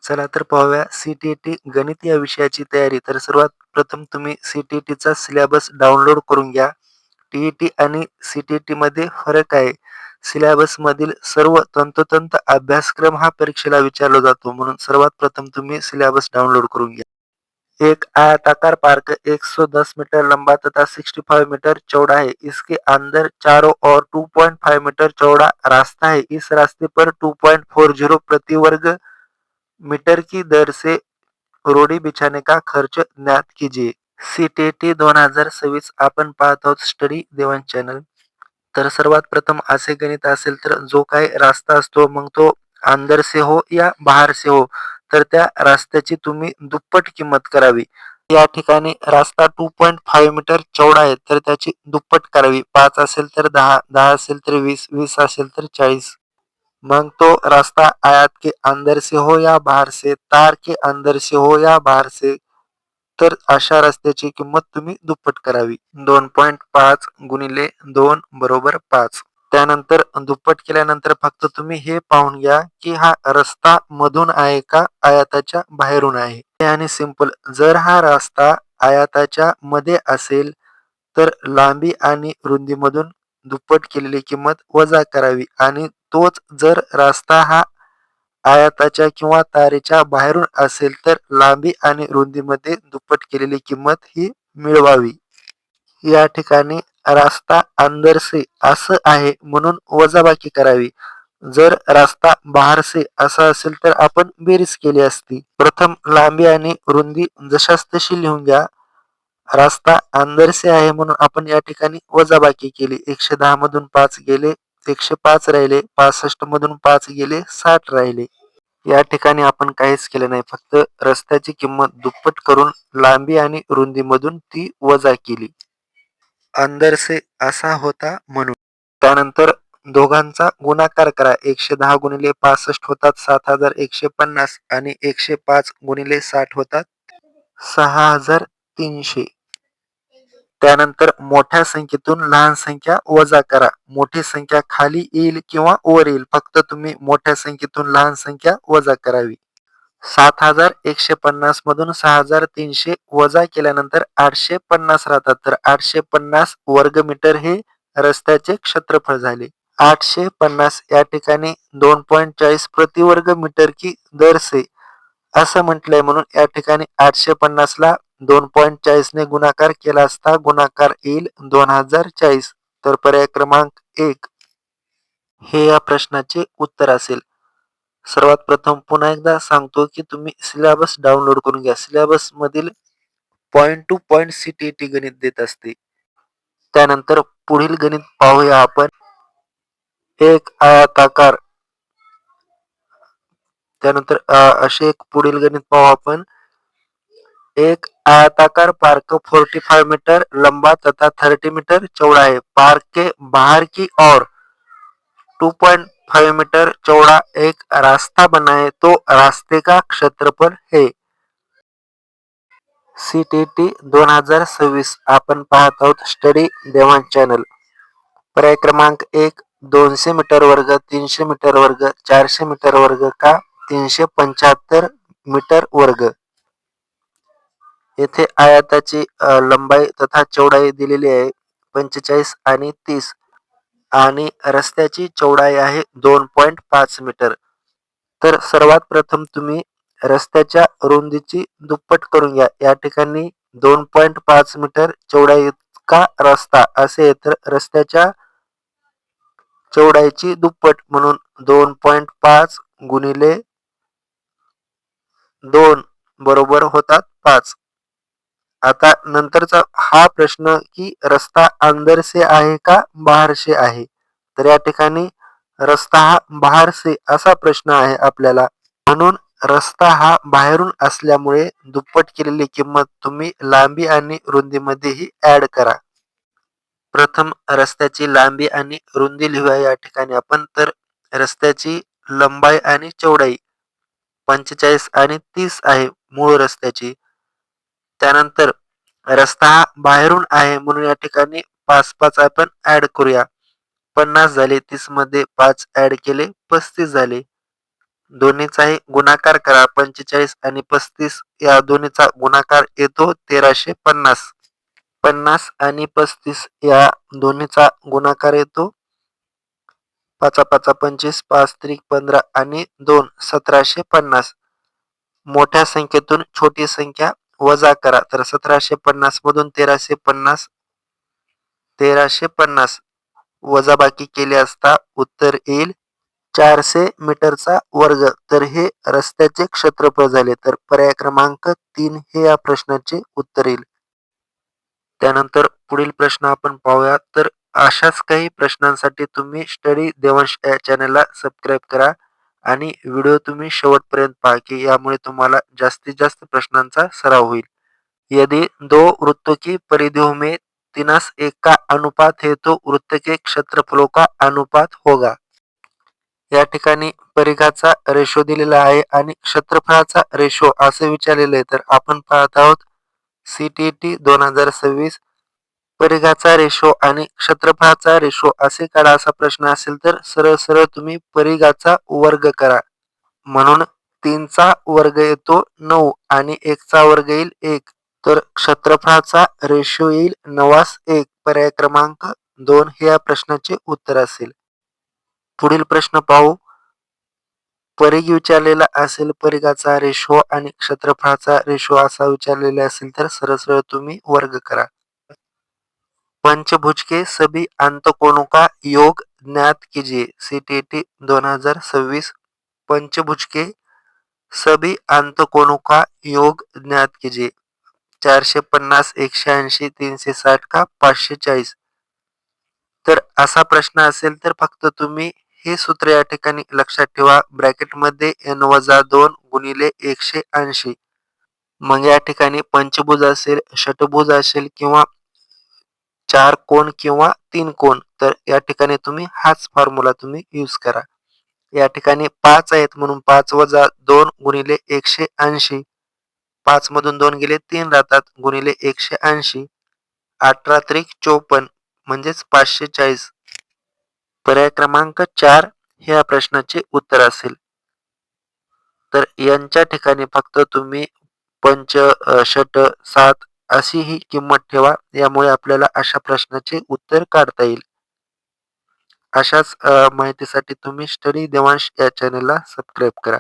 चला तर पाहूया सी-टी-टी गणित या विषयाची तयारी. तर सर्वात प्रथम तुम्ही सी-टी-टीचा सिलॅबस डाउनलोड करून घ्या. टी-ई-टी आणि सी-टी-टीमध्ये फरक आहे. सिलॅबसमधील सर्व तंतोतंत अभ्यासक्रम हा परीक्षेला विचारला जातो. म्हणून सर्वात प्रथम तुम्ही सिलॅबस डाउनलोड करून घ्या. एक आयताकार पार्क 110 मीटर लंबा तथा 65 मीटर चौड़ा है. इसके अंदर चारों ओर 2.5 मीटर चौड़ा रास्ता है. इस रास्ते पर 2.40 प्रति वर्ग मीटर की दर से रोडी बिछाने का खर्च ज्ञात कीजिए. सी-टी-टी 2026 आपण पाहत आहोत स्टडी देवान चॅनल. तर सर्वात प्रथम असे गणित असेल तर जो काही रास्ता असतो मग तो अंदर से हो या बाहेर से हो तर त्या रास्त्याची तुम्ही दुप्पट किंमत करावी. या ठिकाणी रास्ता 2.5 मीटर चौडा आहे तर त्याची दुप्पट करावी. 5 असेल तर 10, 10 असेल तर 20, 20 असेल तर 40. मग तो रास्ता आयात के अंदर से हो या बाहर से, तार के अंदर से हो या बाहर से, तर अशा रस्त्याची किंमत तुम्ही दुप्पट करावी. 2.5 गुणिले 2 बरोबर 5. त्यानंतर दुप्पट केल्यानंतर फक्त तुम्ही हे पाहून घ्या की हा रस्ता मधून आहे का आयाताच्या बाहेरून आहे. आणि सिंपल. जर हा रस्ता आयाताच्या मध्ये असेल तर लांबी आणि रुंदीमधून दुप्पट केलेली किंमत वजा करावी आणि तोच जर रस्ता हा आयताच्या किंवा तारेच्या बाहेरून असेल तर लांबी आणि रुंदीमध्ये दुप्पट केलेली किंमत ही मिळवावी. या ठिकाणी रास्ता अंदर से असं आहे म्हणून वजाबाकी करावी. जर रास्ता बाहेर से असा असेल तर आपण बेरीज केली असती. प्रथम लांबी आणि रुंदी जशास तशी लिहून घ्या. रास्ता अंदर से आहे म्हणून आपण या ठिकाणी वजाबाकी केली. 110 मधून 5 गेले 105 राहिले. 65 मधून 5 गेले 60 राहिले. या ठिकाणी आपण काहीच केले नाही. फक्त रस्त्याची किंमत दुप्पट करून लांबी आणि रुंदीमधून ती वजा केली. अंदर से असा होता म्हणून. त्यानंतर दोघांचा गुणाकार करा. 110 गुणिले 65 होतात 7150 आणि 105 गुणिले 60 होतात 6300. त्यानंतर मोठ्या संख्येतून लहान संख्या वजा करा. मोठी संख्या खाली येईल किंवा वर येईल. फक्त तुम्ही मोठ्या संख्येतून लहान संख्या वजा करावी. 7150 मधून 6300 वजा केल्यानंतर 850 राहतात. तर 850 वर्ग मीटर हे रस्त्याचे क्षेत्रफळ झाले. 850 या ठिकाणी 2.40 प्रति वर्ग मीटर की दर से असं म्हटलंय म्हणून या ठिकाणी 850 ला 2.40 ने गुणाकार केला असता गुणाकार येईल 2040. तर पर्याय क्रमांक 1 हे या प्रश्नाचे उत्तर असेल. सर्वात प्रथम पुन्हा एकदा सांगतो की तुम्ही सिलॅबस डाउनलोड करून घ्या. सिलॅबस मधील पॉइंट टू पॉइंट सी-टी-टी गणित देत असते. त्यानंतर पुढील गणित पाहूया आपण. एक आयताकार. त्यानंतर असे एक पुढील गणित पाहू आपण. एक आयताकार पार्क 45 मीटर लंबा तथा 30 मीटर चौड़ा है. पार्क के बाहर की ओर 2.5 मीटर चौड़ा एक रास्ता बना है तो रास्ते का क्षेत्रफल है. सी-टी-टी 2026 आपण पाहत आहोत स्टडी देवान चॅनल. पर्याय क्रमांक 1 200 मीटर वर्ग, 300 मीटर वर्ग, 400 मीटर वर्ग का 375 मीटर वर्ग. येथे आयताची लंबाई तथा चौडाई दिलेली आहे 45 आणि 30 आणि रस्त्याची चौडाई आहे 2.5 मीटर. तर सर्वात प्रथम तुम्ही रस्त्याच्या रुंदीची दुप्पट करून घ्या. या ठिकाणी 2.5 मीटर चौडाई इतका रस्ता असे तर रस्त्याच्या चौडाईची दुप्पट म्हणून 2.5 गुणिले 2 बरोबर होतात 5. आता नंतरचा हा प्रश्न की रस्ता अंदर से आहे का बाहर से आहे. तर या ठिकाणी रस्ता हा बाहर से असा प्रश्न आहे आपल्याला. म्हणून रस्ता हा बाहेरून असल्यामुळे दुप्पट केलेली किंमत तुम्ही लांबी आणि रुंदीमध्येही ऍड करा. प्रथम रस्त्याची लांबी आणि रुंदी लिहूया या ठिकाणी आपण. तर रस्त्याची लंबाई आणि चौडाई 45 आणि 30 आहे मूळ रस्त्याची. त्यानंतर रस्ता हा बाहेरून आहे म्हणून या ठिकाणी 5 आपण ऍड करूया. 50 झाले. 30 मध्ये 5 ऍड केले 35 झाले. दोन्हीचाही गुणाकार करा. 45 आणि 35 या दोन्हीचा गुणाकार येतो 1350. 50 आणि 35 या दोन्हीचा गुणाकार येतो 5 5 25, 5 त्रिक 15 आणि 2 1750. मोठ्या संख्येतून छोटी संख्या वजा करा. तर 1750 मधून 1350 वजाबाकी केली असता उत्तर येईल 400 मीटरचा वर्ग. तर हे रस्त्याचे क्षेत्रफळ झाले. तर पर्याय क्रमांक 3 हे या प्रश्नाचे उत्तर येईल. त्यानंतर पुढील प्रश्न आपण पाहूया. तर अशाच काही प्रश्नांसाठी तुम्ही स्टडी देवांश या चॅनलला सबस्क्राईब करा आणि व्हिडिओ तुम्ही शेवटपर्यंत पहा की यामुळे तुम्हाला जास्तीत जास्त प्रश्नांचा सराव होईल. यदि दो वृत्तों की परिधियों में 3:1 का अनुपात है तो वृत्त के क्षेत्रफलों का अनुपात होगा. या ठिकाणी परिघाचा रेशो दिलेला आहे आणि क्षेत्रफळाचा रेशो असे विचारलेले आहे. तर आपण पाहत आहोत CTET 2026 परिघाचा रेशो आणि क्षेत्रफळाचा रेशो असे काढा असा प्रश्न असेल तर सरळ सरळ तुम्ही परिघाचा वर्ग करा. म्हणून 3 चा वर्ग येतो 9 आणि 1 चा वर्ग येईल 1. तर क्षेत्रफळाचा रेशो येईल 9:1. पर्याय क्रमांक 2 हे या प्रश्नाचे उत्तर असेल. पुढील प्रश्न पाहू. परिघ विचारलेला असेल, परिघाचा रेशो आणि क्षेत्रफळाचा रेशो असा विचारलेला असेल तर सरळ सरळ तुम्ही वर्ग करा. पंचभुज के सभी अंतकोणों का योग ज्ञात कीजिए. CTET 2026 पंचभुज के सभी अंतकोणों का योग ज्ञात कीजिए. 450, 180, 360 का 540. तर असा प्रश्न असेल तर फक्त तुम्ही हे सूत्र या ठिकाणी लक्षात ठेवा. ब्रॅकेटमध्ये n-2 गुणिले 180. मग या ठिकाणी पंचभुज असेल, षटभुज असेल किंवा 4 कोन किंवा 3 कोन, तर या ठिकाणी तुम्ही हाच फॉर्म्युला तुम्ही यूज करा. या ठिकाणी 5 आहेत म्हणून 5 वजा 2 गुणिले 180. 5 मधून 2 गेले 3 राहतात गुणिले 180. 18 त्रिक 54 म्हणजेच 540. पर्याय क्रमांक 4 हे या प्रश्नाचे उत्तर असेल. तर यांच्या ठिकाणी फक्त तुम्ही पंच, षट, 7 अशी ही किंमत ठेवा. यामुळे आपल्याला अशा प्रश्नाचे उत्तर काढता येईल. अशाच माहितीसाठी तुम्ही स्टडी देवांश या चॅनलला सबस्क्राईब करा.